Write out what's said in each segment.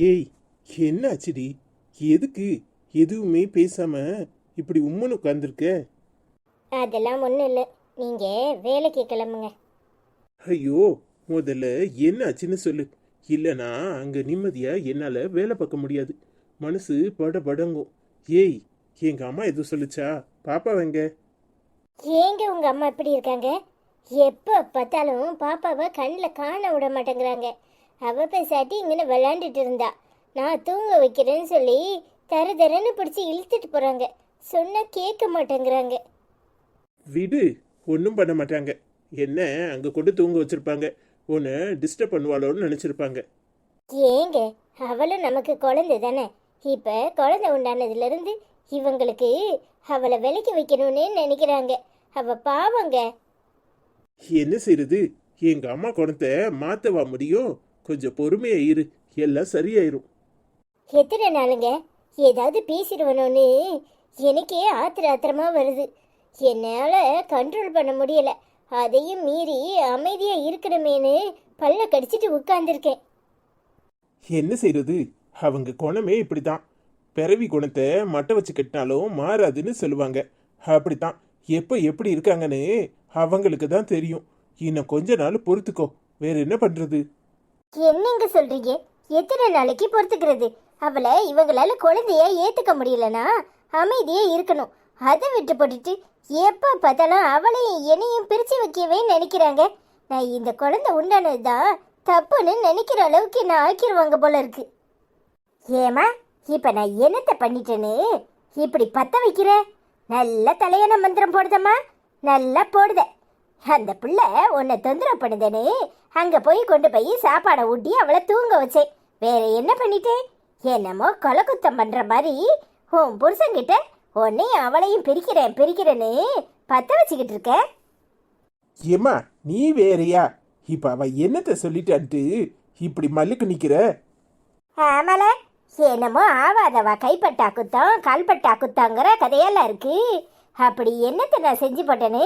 ஏய், என்னாச்சுடி? எதுக்கு எதுவுமே பேசாம இப்படி உம்முன்னு உட்காந்துருக்க? அதெல்லாம் ஒன்றும் இல்லை. நீங்கள் வேலைக்கு கிளம்புங்க. ஐயோ, முதல்ல என்னாச்சுன்னு சொல்லு. இல்லைனா அங்க நிம்மதியா என்னால வேலை பார்க்க முடியாது. மனசு படபடங்கும். ஏய், எங்க அம்மா எதுவும் சொல்லுச்சா? பாப்பா வெங்க? ஏங்க உங்கள் அம்மா எப்படி இருக்காங்க? எப்போ பார்த்தாலும் பாப்பாவை கண்ணில் காண விட மாட்டேங்கிறாங்க. அவள் பேசாட்டி இங்கே விளையாண்டுட்டு இருந்தா. நான் தூங்க வைக்கிறேன்னு சொல்லி தர தரன்னு பிடிச்சி இழுத்துட்டு போகிறாங்க. சொன்னால் கேட்க மாட்டேங்கிறாங்க. விடு, ஒன்றும் பண்ண மாட்டாங்க. என்ன அங்க கொண்டு தூங்க வச்சிருப்பாங்க. உன்னை டிஸ்டர்ப் பண்ணுவாளோன்னு நினைச்சிருப்பாங்க. ஏங்க, அவளும் நமக்கு குழந்தை தானே. இப்போ குழந்தை உண்டானதுலேருந்து இவங்களுக்கு அவளை விலைக்கு வைக்கணும்னே நினைக்கிறாங்க. அவள் பாவங்க. என்ன செய்யறது? எங்க அம்மா குணத்தை மாத்தவா முடியும்? கொஞ்சம் பொறுமையா இரு, எல்லாம் சரியாயிரும். எத்தனை நாளுங்க ஏதாவது பேசிடுவனோன்னு எனக்கே ஆத்திரமா வருது. என்னால் கண்ட்ரோல் பண்ண முடியல. அதையும் மீறி அமைதியாக இருக்கணுமேனு பல்ல கடிச்சிட்டு உட்கார்ந்துருக்கேன். என்ன செய்யறது? அவங்க குணமே இப்படிதான். பிறவி குணத்தை மட்டை வச்சு கட்டினாலும் மாறாதுன்னு சொல்லுவாங்க. அப்படித்தான். எப்ப எப்படி இருக்காங்கன்னு அவங்களுக்கு தான் தெரியும். இன்னும் கொஞ்ச நாள் பொறுத்துக்கோ. வேற என்ன பண்றது? என்னங்க சொல்றீங்க? எத்தனை நாளைக்கு பொறுத்துக்கிறது? அவளை இவங்களால குழந்தைய ஏத்துக்க முடியலனா அமைதியே இருக்கணும். அதை விட்டு போட்டுட்டு எப்ப பார்த்தாலும் அவளையும் என்னையும் பிரிச்சு வைக்கவே நினைக்கிறாங்க. நான் இந்த குழந்தை உண்டானதுதான் தப்புன்னு நினைக்கிற அளவுக்கு என்ன ஆக்கிடுவாங்க போல இருக்கு. ஏமா, இப்ப நான் என்னத்தை பண்ணிட்டேன்னு இப்படி பத்த வைக்கிற? நல்ல தலையான மந்திரம் போடுதம்மா, நல்லா போடுத. அந்த பிள்ளை உன்னை தொந்தரவு பண்ணுதேன்னு அங்க போய் கொண்டு போய் சாப்பாடை ஊட்டி அவளை தூங்க வச்சேன். வேற என்ன பண்ணிட்டேன்? என்னமோ கொலை குத்தம் பண்ற மாதிரி உன் புருஷன்கிட்ட உன்னையும் அவளையும் பிரிக்கிறேன்னு பத்த வச்சுக்கிட்டு இருக்க. ஏமா, நீ வேறையா? இப்ப அவ என்னத்தை சொல்லிட்டான்ட்டு இப்படி மல்லுக்கு நிக்கிற? ஆமால, என்னமோ ஆவாதவா கைப்பட்டா குத்தம் கால்பட்டா குத்தாங்கிற கதையெல்லாம் இருக்கு. அப்படி என்னத்தை நான் செஞ்சு போட்டேன்னு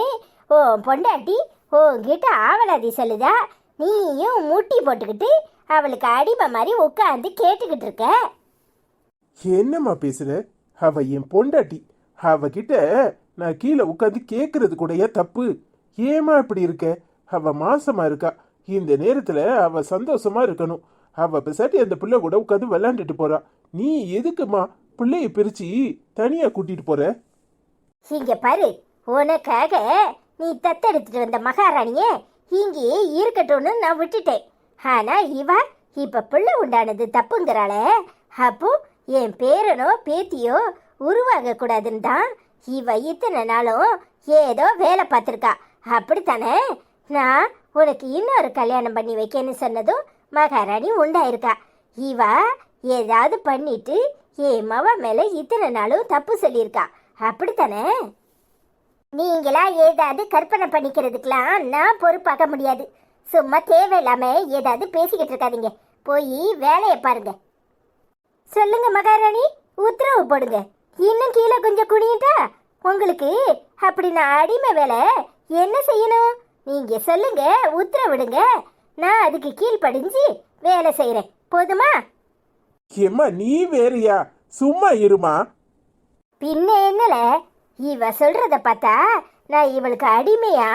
ஓ பொண்டாட்டி உன்கிட்ட ஆவலாதி சொல்லுதா? நீயும் முட்டி போட்டுக்கிட்டு அவளுக்கு அடிமை மாதிரி உட்காந்து கேட்டுக்கிட்டு இருக்க. என்னம்மா பேசுற? அவ என் பொண்டாட்டி. அவகிட்ட நான் கீழே உட்காந்து கேட்கறது கூடயா தப்பு? ஏமா இப்படி இருக்க? அவ மாசமா இருக்கா. இந்த நேரத்துல அவ சந்தோஷமா இருக்கணும். அவ பெசாட்டி அந்த பிள்ளை கூட உட்காந்து விளையாண்டுட்டு போறா. நீ எதுக்குமா பிள்ளைய பிரிச்சு தனியா கூட்டிட்டு போற? இங்க பாரு, உனக்காக நீ தத்தெடுத்துட்டு வந்த மகாராணிய இங்கேயே இருக்கட்டும்னு நான் விட்டுட்டேன். ஆனா இவ இப்ப பிள்ளை உண்டானது தப்புங்கிறாள. அப்போ என் பேரனோ பேத்தியோ உருவாக கூடாதுன்னு தான் இவ இத்தனை நாளும் ஏதோ வேலை பார்த்துருக்கா. அப்படித்தானே? நான் உனக்கு இன்னொரு கல்யாணம் பண்ணி வைக்கன்னு சொன்னதும் மகாராணி உண்டாயிருக்கா. இவ ஏதாவது பண்ணிட்டு என் மவ மேல இத்தனை நாளும் தப்பு சொல்லியிருக்கா. அப்படித்தானே? நீங்களா ஏதாவது கற்பனை பண்ணிக்கிறதுக்கெல்லாம் நான் பொறுப்பாக்க முடியாது. சும்மா தேவையில்லாம ஏதாவது பேசிக்கிட்டு இருக்காதீங்க. போய் வேலையை பாருங்க. சொல்லுங்க மகாராணி, உத்தரவு போடுங்க. இன்னும் கீழே கொஞ்சம் குனியிட்டா உங்களுக்கு அப்படி நான் அடிமை வேலை என்ன செய்யணும் நீங்க சொல்லுங்க, உத்தரவிடுங்க. நான் அதுக்கு கீழ்ப்படிஞ்சு வேலை செய்யறேன். போதுமா? ஏம்மா, நீ வேறையா? சும்மா இருமா. பின்ன என்னல, இவ சொல்றத பார்த்தா நான் இவளுக்கு அடிமையா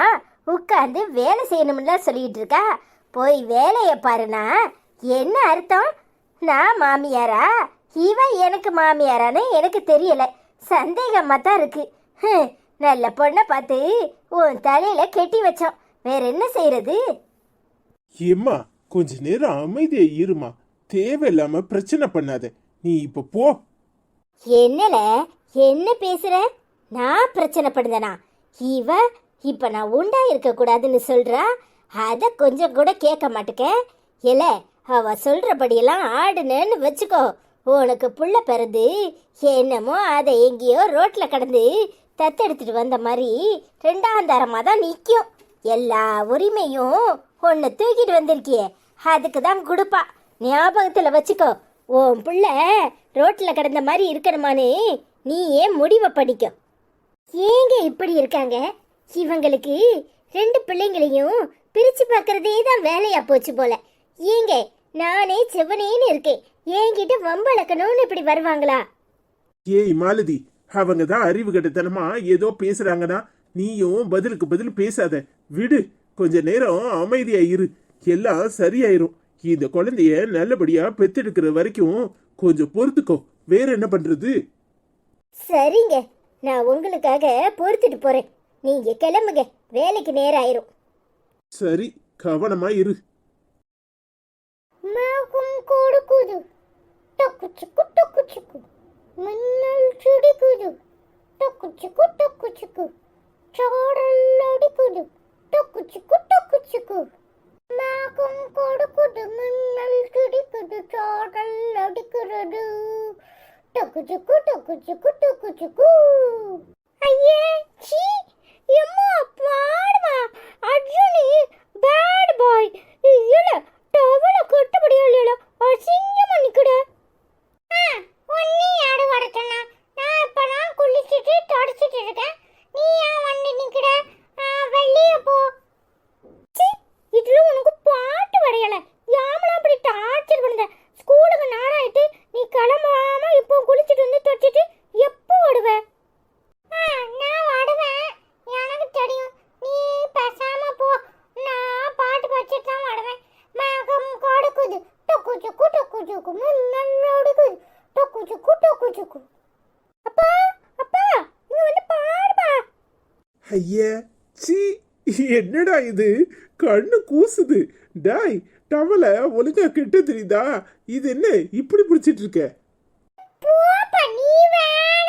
உட்காந்து வேலை செய்யணும்ல சொல்லிட்டு இருக்கா. போய் வேலையை பாருனா என்ன அர்த்தம்? நான் மாமியாரா? இவ எனக்கு மாமியாரான்னு எனக்கு தெரியல. சந்தேகமா தான் இருக்கு. நல்ல பொண்ணை பார்த்து உன் தலையில கெட்டி வச்சோம். வேற என்ன செய்யறது? ஏம்மா, கொஞ்ச நேரம் அமைதியா இருமா. தேவையில்லாம பிரச்சனை பண்ணாத. நீ இப்ப போ. என்னல, என்ன பேசுற? நான் பிரச்சனை பண்ணுதனா? இவ இப்ப நான் உண்டா இருக்க கூடாதுன்னு சொல்றா. அத கொஞ்சம் கூட கேட்க மாட்டேக்க. இல்ல, அவ சொல்றபடியெல்லாம் ஆடுனேன்னு வச்சுக்கோ. உனக்கு புள்ள பிறந்து என்னமோ அதை எங்கேயோ ரோட்ல கடந்து தத்தெடுத்துட்டு வந்த மாதிரி ரெண்டாம் தரமா தான் நிற்கும். எல்லா உரிமையும் உன்னை தூக்கிட்டு வந்திருக்கியே, அதுக்கு தான் கொடுப்பா. ஞாபகத்துல வச்சுக்கோ. உன் புள்ள ரோட்ல கிடந்த மாதிரி இருக்கணுமான்னு நீ ஏன் முடிவை பண்ணிக்க. ஏங்க இப்படி இருக்காங்க? இவங்களுக்கு 2 பிள்ளைங்களையும் பிரிச்சு பார்க்கறதே தான் வேலையா போச்சு போல. ஏங்க நானே செவனேன்னு இருக்கேன். என்கிட்ட வம்பளக்கணும்னு இப்படி வருவாங்களா? ஏய் மாலதி, அவங்க தான் அறிவு கட்டத்தனமா ஏதோ பேசுறாங்கன்னா நீயும் பதிலுக்கு பதில் பேசாத. விடு, கொஞ்ச நேரம் அமைதியா இரு, எல்லாம் சரியாயிரும். இந்த குழந்தைய நல்லபடியா பெத்தெடுக்கிற வரைக்கும் கொஞ்சம் பொறுத்துக்கோ. வேற என்ன பண்றது? சரிங்க, நான் உங்களுக்காக பொறுத்துட்டு போறேன். நீங்க கிளம்புங்க, வேலைக்கு நேரம் ஆயிரும். சரி, கவனமா இரு. மேகம் கொடுக்குது, டக்கு சிக்கு டக்கு சிக்கு, மின்னல் சிடிக்குது, டக்கு சிக்கு டக்கு சிக்கு, சாரல் அடிக்குது, டக்கு சிக்கு டக்கு சிக்கு. மேகம் கொடுக்குது, மின்னல் சிடிக்குது, சாரல் அடிக்கிறது, டக்கு சிக்கு டக்கு சிக்கு டக்கு சிக்கு. ஐயே சீ, எம்மா பாடுமா அர்ஜுனி, பேட் பாய். இல்ல டவல கட்டபடியா இல்ல, அசிங்கமா நிக்கட. ஒன்னி யாரு வர சொன்னா? நான் இப்பதான் குளிச்சிட்டு தொடச்சிட்டு இருக்கேன். நீ ஏன் வந்து நிக்கட? வெளிய போ. சீ, இதுல உனக்கு பாட்டு வரையல. யாமலா அப்படி டார்ச்சர் பண்ணுத? ஸ்கூலுக்கு நேரம் ஆயிட்டு நீ கிளம்பாம இப்போ குளிச்சிட்டு வந்து தொடச்சிட்டு எப்போ வருவ? நான் வருவேன், எனக்கு தெரியும். நீ பேசாம போ, நான் பாட்டு படிச்சுட்டு தான் வருவேன். மேகம் கொடுக்குது, டொக்கு சுக்கு டொக்கு சுக்கு, மின்னல் அடிக்குது, டொக்கு சுக்கு டொக்கு சுக்கு. அப்பா அப்பா, இங்க வந்து பாருப்பா. ஐயா சீ, என்னடா இது? கண்ணு கூசுது. டாய், டவல ஒழுங்கா கெட்ட தெரியுதா? இது என்ன இப்படி பிடிச்சிட்டு இருக்க? போப்பா, நீ வேற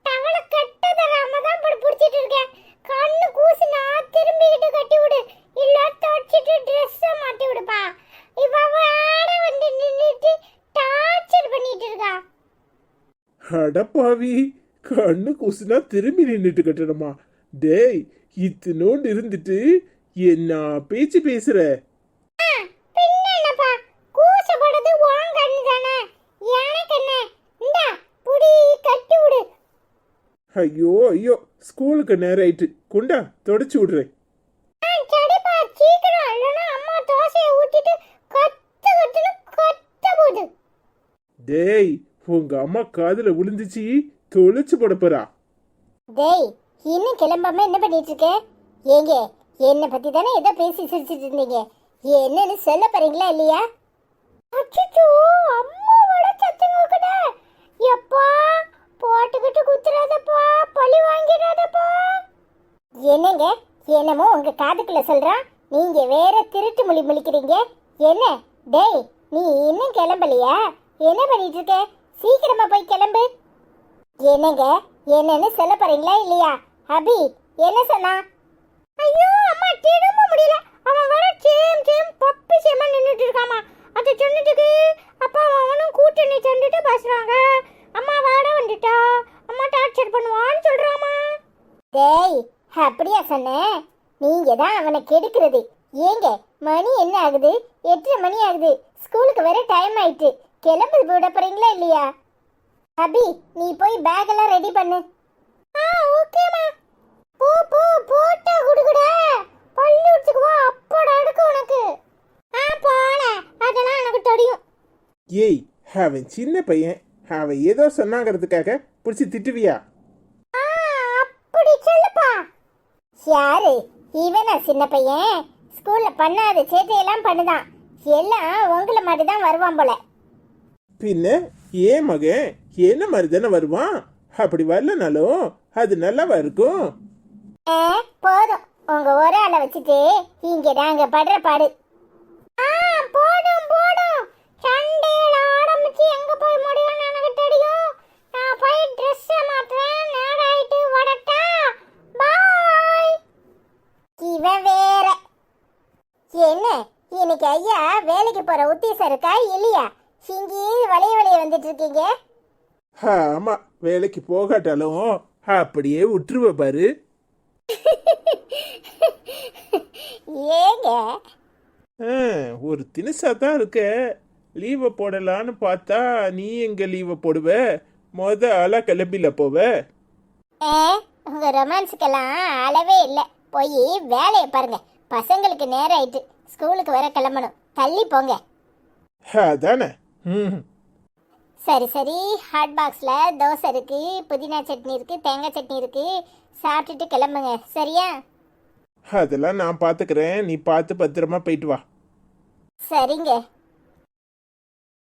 டவல கட்ட தராம தான் பிடிச்சிட்டு இருக்கேன். கண்ணு கூசுனா திரும்பிக்கிட்டு கட்டி விடு, இல்ல தொடச்சிட்டு ட்ரெஸ்ஸை மாட்டி விடுப்பா. இவ வேற வந்து நின்னுட்டு டார்ச்சர் பண்ணிட்டு இருக்கா. அடப்பாவி, கண்ணு கூசுனா திரும்பி நின்றுட்டு கட்டணுமா? டேய், இத்தினோண்டு இருந்துட்டு என்ன பேச்சு பேசுற? பின்ன என்னப்பா, கூசப்படுறது உன் கண்ணு தானே, எனக்கு என்ன? இந்தா புடி, கட்டி விடு. ஐயோ ஐயோ, ஸ்கூலுக்கு நேரம் ஆயிட்டு, கொண்டா தொடச்சு விடுறேன். சரிப்பா, சீக்கிரம், இல்லைன்னா அம்மா தோசையை ஊத்திட்டு கத்து கத்துன்னு கத்த போகுது. டேய், உங்க அம்மா காதுல விழுந்துச்சு, தொலைச்சு போட போறா. டேய், இன்னும் கிளம்பாம என்ன பண்ணிட்டு இருக்க? ஏங்க, என்னை பத்தி தானே ஏதோ பேசி சிரிச்சிட்டு இருந்தீங்க. என்னன்னு சொல்ல போறீங்களா இல்லையா? அச்சோ, அம்மாவோட சத்தம் கேக்குதே. எப்பா, போட்டுக்கிட்டு குத்துறாதப்பா, பழி வாங்கிடாதப்பா. என்னங்க, என்னமோ உங்க காதுக்குள்ள சொல்றான், நீங்க வேற திருட்டு மொழி முழிக்கிறீங்க. என்ன? டேய், நீ இன்னும் கிளம்பலையா? என்ன பண்ணிட்டு இருக்க? சீக்கிரமா போய் கிளம்பு. என்னங்க, என்னன்னு சொல்ல போறீங்களா இல்லையா? அபி, என்ன சொன்னா? ஐயோ அம்மா, திரும்ப முடியல. அவன் வர சேம் சேம் பப்பி சேமா நின்னுட்டு இருக்காமா. அதை சொன்னதுக்கு அப்பா அவனும் கூட்டணி சண்டுட்டு பேசுறாங்க. அம்மா வாட வந்துட்டா, அம்மா டார்ச்சர் பண்ணுவான்னு சொல்றாமா. டேய், அப்படியா சொன்னேன்? நீங்க தான் அவனை கெடுக்கிறது. ஏங்க, மணி என்ன ஆகுது? 8:30 மணி ஆகுது. ஸ்கூலுக்கு வேற டைம் ஆயிட்டு. கிளம்பு விட போறீங்களா இல்லையா? அபி, நீ போய் பேக் எல்லாம் ரெடி பண்ணு. ஓகேமா. போ போ, போட்டா குடுகுட. பள்ளி உச்சுக்கு வா, அப்போட அடுக்கு உனக்கு. போல, அதெல்லாம் எனக்கு தெரியும். ஏய், அவன் சின்ன பையன், அவன் ஏதோ சொன்னாங்கிறதுக்காக பிடிச்சி திட்டுவியா? அப்படி சொல்லுப்பா. யாரு இவனா? சின்ன பையன் ஸ்கூல்ல பண்ணாத சேட்டையெல்லாம் பண்ணுதான். எல்லாம் உங்களை மாதிரி தான் வருவான் போல. பின்ன ஏன் மகன் என்ன மாதிரி தானே வருவான்? அப்படி வரலனாலும் அது நல்லாவா இருக்கும்? போதும், உங்க ஒரு ஆளை வச்சுட்டு இங்க நாங்க படுற பாடு. போதும் போதும், சண்டையில ஆரம்பிச்சு எங்க போய் முடியும்னு எனக்கு தெரியும். நான் போய் ட்ரெஸ் மாத்துறேன், நேரம் ஆயிட்டு வரட்டா. பாய். இவன் வேற என்ன, இன்னைக்கு ஐயா வேலைக்கு போற உத்தேசம் இருக்கா இல்லையா? இங்கே வளைய வளைய வந்துட்டு இருக்கீங்க. ஆமா, வேலைக்கு போகாட்டாலும் அப்படியே விட்டுருவ பாரு. ஏங்க, ஒரு தினுசா தான் இருக்க. லீவை போடலான்னு பார்த்தா நீ எங்க லீவை போடுவ? ஆளா கிளம்பில போவ. உங்க ரொமான்ஸுக்கெல்லாம் அளவே இல்லை. போய் வேலையை பாருங்க. பசங்களுக்கு நேரம் ஆயிட்டு, ஸ்கூலுக்கு வர கிளம்பணும். தள்ளி போங்க. அதானே. ம். சரி சரி, ஹாட் பாக்ஸில் தோசை இருக்கு, புதினா சட்னி இருக்கு, தேங்காய் சட்னி இருக்கு. சாப்பிட்டுட்டு கிளம்புங்க, சரியா? அதெல்லாம் நான் பார்த்துக்கிறேன், நீ பார்த்து பத்திரமா போயிட்டு வா. சரிங்க.